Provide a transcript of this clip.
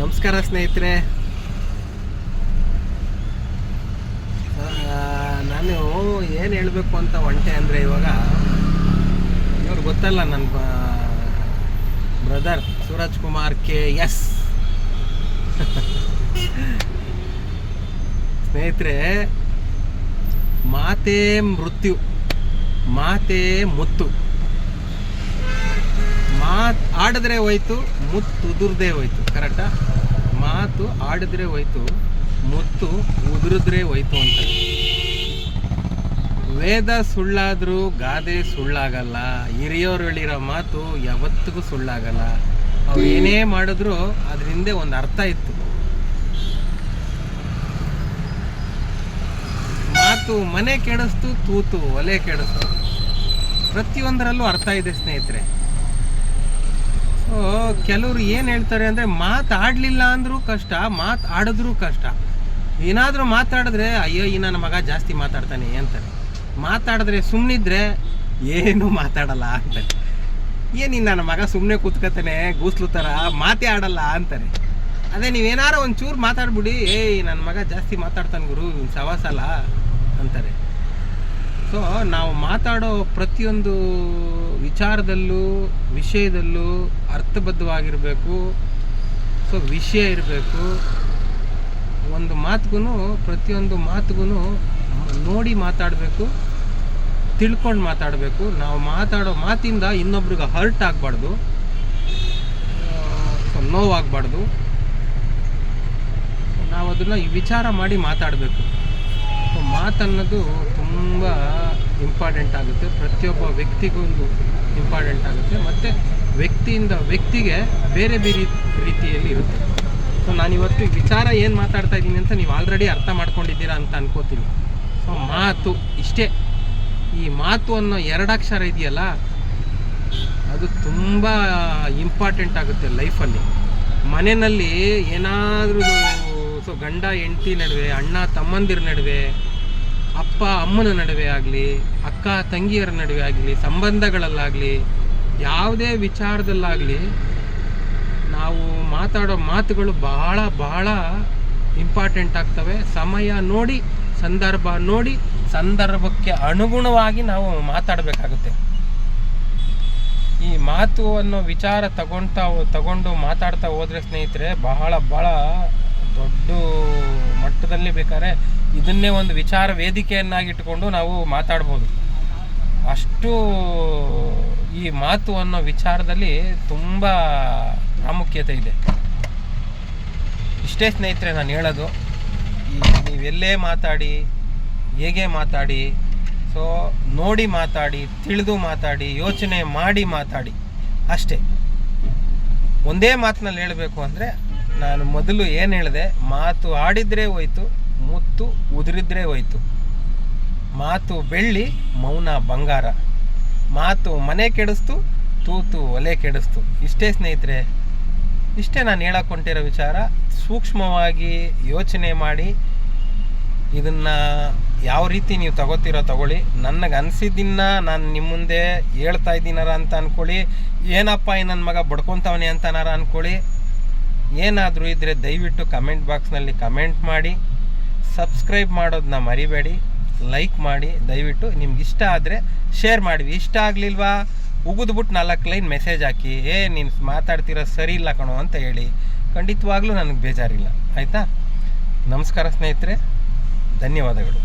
ನಮಸ್ಕಾರ ಸ್ನೇಹಿತರೆ. ನಾನು ಏನು ಹೇಳಬೇಕು ಅಂತ ಹೊಂಟೆ ಅಂದರೆ, ಇವಾಗ ಇವ್ರು ಗೊತ್ತಲ್ಲ, ನನ್ನ ಬ್ರದರ್ ಸೂರಜ್ ಕುಮಾರ್ KS. ಸ್ನೇಹಿತರೆ, ಮಾತೇ ಮೃತ್ಯು, ಮಾತೇ ಮುತ್ತು. ಮಾತು ಆಡಿದ್ರೆ ಹೋಯ್ತು, ಮುತ್ತು ಉದುರದೇ ಹೋಯ್ತು. ಕರೆಕ್ಟಾ? ಮಾತು ಆಡಿದ್ರೆ ಹೋಯ್ತು, ಮುತ್ತು ಉದುರಿದ್ರೆ ಹೋಯ್ತು ಅಂತ. ವೇದ ಸುಳ್ಳಾದರೂ ಗಾದೆ ಸುಳ್ಳಾಗಲ್ಲ. ಹಿರಿಯೋರು ಹೇಳಿರೋ ಮಾತು ಯಾವತ್ತಿಗೂ ಸುಳ್ಳಾಗಲ್ಲ. ಅವ್ರು ಏನೇ ಮಾಡಿದ್ರು ಅದ್ರ ಹಿಂದೆ ಒಂದು ಅರ್ಥ ಇತ್ತು. ಮಾತು ಮನೆ ಕೆಡಿಸ್ತು, ತೂತು ಒಲೆ ಕೆಡಿಸ್ತು. ಪ್ರತಿಯೊಂದರಲ್ಲೂ ಅರ್ಥ ಇದೆ ಸ್ನೇಹಿತರೆ. ಸೊ ಕೆಲವರು ಏನು ಹೇಳ್ತಾರೆ ಅಂದರೆ, ಮಾತಾಡಲಿಲ್ಲ ಅಂದರೂ ಕಷ್ಟ, ಮಾತಾಡಿದ್ರೂ ಕಷ್ಟ. ಏನಾದರೂ ಮಾತಾಡಿದ್ರೆ ಅಯ್ಯೋ ಈ ನನ್ನ ಮಗ ಜಾಸ್ತಿ ಮಾತಾಡ್ತಾನೆ ಅಂತಾರೆ. ಮಾತಾಡಿದ್ರೆ ಸುಮ್ಮನಿದ್ರೆ ಏನೂ ಮಾತಾಡಲ್ಲ ಅಂತಾರೆ. ಏನು ನನ್ನ ಮಗ ಸುಮ್ಮನೆ ಕೂತ್ಕೊತಾನೆ ಗೂಸ್ಲು ಥರ, ಮಾತೇ ಆಡಲ್ಲ ಅಂತಾರೆ. ಅದೇ ನೀವೇನಾರು ಒಂಚೂರು ಮಾತಾಡ್ಬಿಡಿ, ನನ್ನ ಮಗ ಜಾಸ್ತಿ ಮಾತಾಡ್ತಾನೆ ಗುರು, ಸವಾಸಲ್ಲ ಅಂತಾರೆ. ಸೊ ನಾವು ಮಾತಾಡೋ ಪ್ರತಿಯೊಂದು ವಿಚಾರದಲ್ಲೂ ವಿಷಯದಲ್ಲೂ ಅರ್ಥಬದ್ಧವಾಗಿರಬೇಕು. ಸೊ ವಿಷಯ ಇರಬೇಕು. ಒಂದು ಮಾತಿಗೂ, ಪ್ರತಿಯೊಂದು ಮಾತಿಗೂ ನೋಡಿ ಮಾತಾಡಬೇಕು, ತಿಳ್ಕೊಂಡು ಮಾತಾಡಬೇಕು. ನಾವು ಮಾತಾಡೋ ಮಾತಿಂದ ಇನ್ನೊಬ್ರಿಗೆ ಹರ್ಟ್ ಆಗಬಾರ್ದು, ನೋವಾಗಬಾರ್ದು. ನಾವು ಅದನ್ನು ವಿಚಾರ ಮಾಡಿ ಮಾತಾಡಬೇಕು. ಮಾತನ್ನೋದು ತುಂಬ ಇಂಪಾರ್ಟೆಂಟ್ ಆಗುತ್ತೆ. ಪ್ರತಿಯೊಬ್ಬ ವ್ಯಕ್ತಿಗೂ ಒಂದು ಇಂಪಾರ್ಟೆಂಟ್ ಆಗುತ್ತೆ. ಮತ್ತು ವ್ಯಕ್ತಿಯಿಂದ ವ್ಯಕ್ತಿಗೆ ಬೇರೆ ಬೇರೆ ರೀತಿಯಲ್ಲಿ ಇರುತ್ತೆ. ಸೊ ನಾನಿವತ್ತು ಈ ವಿಚಾರ ಏನು ಮಾತಾಡ್ತಾ ಇದ್ದೀನಿ ಅಂತ ನೀವು ಆಲ್ರೆಡಿ ಅರ್ಥ ಮಾಡ್ಕೊಂಡಿದ್ದೀರಾ ಅಂತ ಅನ್ಕೋತೀನಿ. ಸೊ ಮಾತು ಇಷ್ಟೇ. ಈ ಮಾತು ಅನ್ನೋ 2 ಅಕ್ಷರ ಇದೆಯಲ್ಲ, ಅದು ತುಂಬ ಇಂಪಾರ್ಟೆಂಟ್ ಆಗುತ್ತೆ ಲೈಫಲ್ಲಿ. ಮನೆಯಲ್ಲಿ ಏನಾದರೂ ಸೊ ಗಂಡ ಹೆಂಡತಿ ನಡುವೆ, ಅಣ್ಣ ತಮ್ಮಂದಿರ ನಡುವೆ, ಅಪ್ಪ ಅಮ್ಮನ ನಡುವೆ ಆಗಲಿ, ಅಕ್ಕ ತಂಗಿಯರ ನಡುವೆ ಆಗಲಿ, ಸಂಬಂಧಗಳಲ್ಲಾಗಲಿ, ಯಾವುದೇ ವಿಚಾರದಲ್ಲಾಗಲಿ ನಾವು ಮಾತಾಡೋ ಮಾತುಗಳು ಬಹಳ ಬಹಳ ಇಂಪಾರ್ಟೆಂಟ್ ಆಗ್ತವೆ. ಸಮಯ ನೋಡಿ, ಸಂದರ್ಭ ನೋಡಿ, ಸಂದರ್ಭಕ್ಕೆ ಅನುಗುಣವಾಗಿ ನಾವು ಮಾತಾಡಬೇಕಾಗುತ್ತೆ. ಈ ಮಾತು ಅನ್ನೋ ವಿಚಾರ ತಗೊಂಡು ಮಾತಾಡ್ತಾ ಹೋದರೆ ಸ್ನೇಹಿತರೆ, ಬಹಳ ಬಹಳ ದೊಡ್ಡ ಮಟ್ಟದಲ್ಲಿ ಬೇಕಾದ್ರೆ ಇದನ್ನೇ ಒಂದು ವಿಚಾರ ವೇದಿಕೆಯನ್ನಾಗಿಟ್ಟುಕೊಂಡು ನಾವು ಮಾತಾಡ್ಬೋದು. ಅಷ್ಟು ಈ ಮಾತು ಅನ್ನೋ ವಿಚಾರದಲ್ಲಿ ತುಂಬ ಪ್ರಾಮುಖ್ಯತೆ ಇದೆ. ಇಷ್ಟೇ ಸ್ನೇಹಿತರೆ ನಾನು ಹೇಳೋದು. ನೀವೆಲ್ಲೇ ಮಾತಾಡಿ, ಹೇಗೆ ಮಾತಾಡಿ, ಸೊ ನೋಡಿ ಮಾತಾಡಿ, ತಿಳಿದು ಮಾತಾಡಿ, ಯೋಚನೆ ಮಾಡಿ ಮಾತಾಡಿ. ಅಷ್ಟೇ. ಒಂದೇ ಮಾತಿನಲ್ಲಿ ಹೇಳಬೇಕು ಅಂದರೆ, ನಾನು ಮೊದಲು ಏನು ಹೇಳಿದೆ, ಮಾತು ಆಡಿದರೆ ಹೋಯ್ತು, ಮುತ್ತು ಉದುರಿದ್ರೆ ಹೋಯ್ತು. ಮಾತು ಬೆಳ್ಳಿ, ಮೌನ ಬಂಗಾರ. ಮಾತು ಮನೆ ಕೆಡಿಸ್ತು, ತೂತು ಒಲೆ ಕೆಡಿಸ್ತು. ಇಷ್ಟೇ ಸ್ನೇಹಿತರೆ, ಇಷ್ಟೇ ನಾನು ಹೇಳಕ್ಕೊಂಟಿರೋ ವಿಚಾರ. ಸೂಕ್ಷ್ಮವಾಗಿ ಯೋಚನೆ ಮಾಡಿ ಇದನ್ನು ಯಾವ ರೀತಿ ನೀವು ತಗೊಳ್ಳಿ. ನನಗೆ ಅನಿಸಿದ್ದನ್ನ ನಾನು ನಿಮ್ಮ ಮುಂದೆ ಹೇಳ್ತಾ ಇದ್ದೀನಾರ ಅಂತ ಅಂದ್ಕೊಳ್ಳಿ. ಏನಪ್ಪ ಈ ನನ್ನ ಮಗ ಬಡ್ಕೊತವನೆ ಅಂತನಾರ ಅಂದ್ಕೊಳ್ಳಿ. ಏನಾದರೂ ಇದ್ದರೆ ದಯವಿಟ್ಟು ಕಮೆಂಟ್ ಬಾಕ್ಸ್ನಲ್ಲಿ ಕಮೆಂಟ್ ಮಾಡಿ. ಸಬ್ಸ್ಕ್ರೈಬ್ ಮಾಡೋದನ್ನ ಮರಿಬೇಡಿ. ಲೈಕ್ ಮಾಡಿ ದಯವಿಟ್ಟು. ನಿಮ್ಗೆ ಇಷ್ಟ ಆದರೆ ಶೇರ್ ಮಾಡಿ. ಇಷ್ಟ ಆಗಲಿಲ್ವಾ, ಉಗಿದ್ಬಿಟ್ಟು 4 ಲೈನ್ ಮೆಸೇಜ್ ಹಾಕಿ, ನೀನು ಮಾತಾಡ್ತಿರೋ ಸರಿ ಇಲ್ಲ ಕಣೋ ಅಂತ ಹೇಳಿ. ಖಂಡಿತವಾಗ್ಲೂ ನನಗೆ ಬೇಜಾರಿಲ್ಲ. ಆಯಿತಾ? ನಮಸ್ಕಾರ ಸ್ನೇಹಿತರೆ, ಧನ್ಯವಾದಗಳು.